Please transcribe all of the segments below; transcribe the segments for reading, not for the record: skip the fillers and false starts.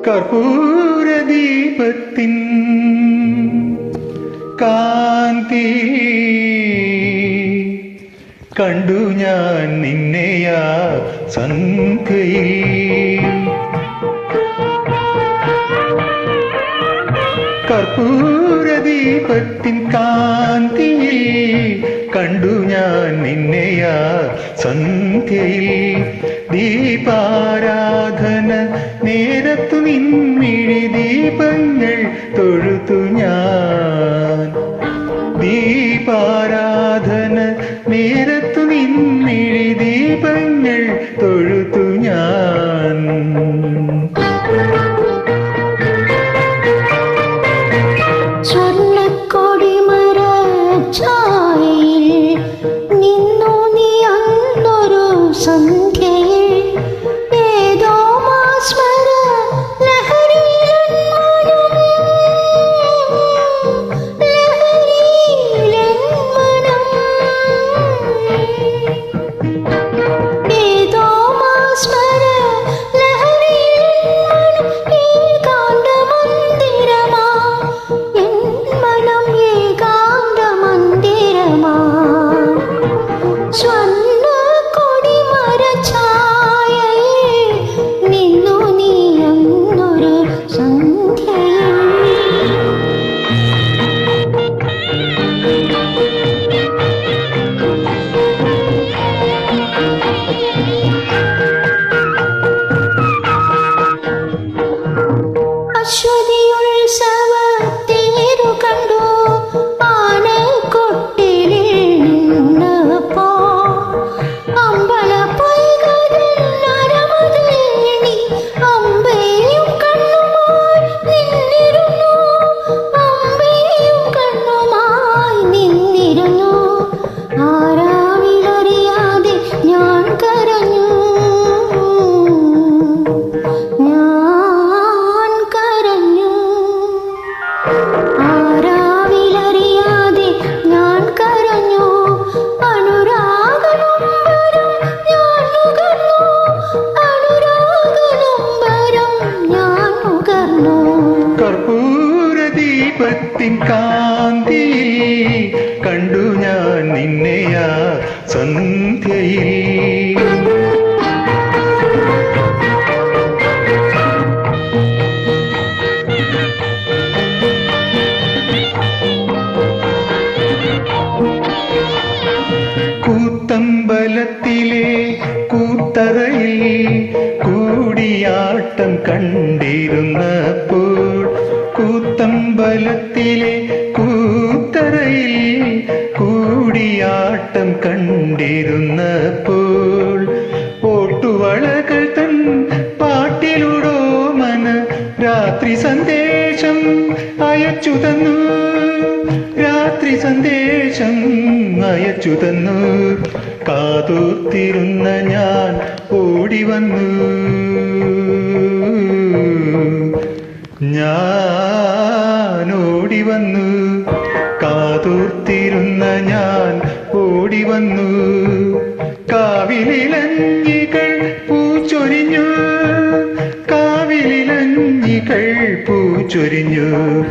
കർപ്പൂര ദീപത്തിൻ കാന്തി കണ്ടു ഞാൻ നിന്നെയാ സന്ധ്യയിൽ. കർപ്പൂര ദീപത്തിൻ കാന്തിയിൽ കണ്ടു ഞാൻ നിന്നെയാ സന്ധ്യയിൽ. ദീപാരാധന നേരത്തു നിൻമിഴി ദീപങ്ങൾ തൊഴുതു ഞാൻ. ദീപാരാധന നേരത്തു നിൻമിഴി ദീപങ്ങൾ തൊഴുതു ഞാൻ. കർപ്പൂര ദീപത്തിൻ കാന്തിയിൽ കണ്ടു ഞാൻ നിന്നെയാ സന്ധ്യയിൽ. കൂത്തമ്പലത്തിലെ കൂത്തറയിൽ കൂടിയാട്ടം കണ്ടിരുന്നപ്പോൾ, കൂത്തമ്പലത്തിലെ കൂത്തറയിൽ കൂടിയാട്ടം കണ്ടിരുന്നപ്പോൾ, ഓട്ടുവളകൾ തൻ പാട്ടിലുടോ മന രാത്രി സന്ദേശം അയച്ചു തന്നു. രാത്രി സന്ദേശം അയച്ചു തന്നു. കാതോർത്തിരുന്ന ഞാൻ ഓടി വന്നു. ഞാൻ ഓടി വന്നു. കാതോർത്തിരുന്ന ഞാൻ ഓടി വന്നു. കാവിലിലഞ്ഞികൾ പൂച്ചൊരിഞ്ഞു. കാവിലിലഞ്ഞികൾ പൂച്ചൊരിഞ്ഞു.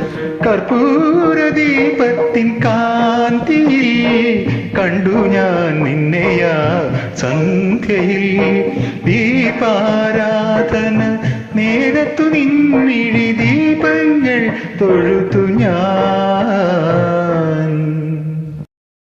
കർപ്പൂര ദീപത്തിൻ കാന്തിയിൽ കണ്ടു ഞാൻ നിന്നെയാ സന്ധ്യയിൽ. ദീപാരാധന നേരത്തു നിൻമിഴി ദീപങ്ങൾ തൊഴുതു ഞാൻ.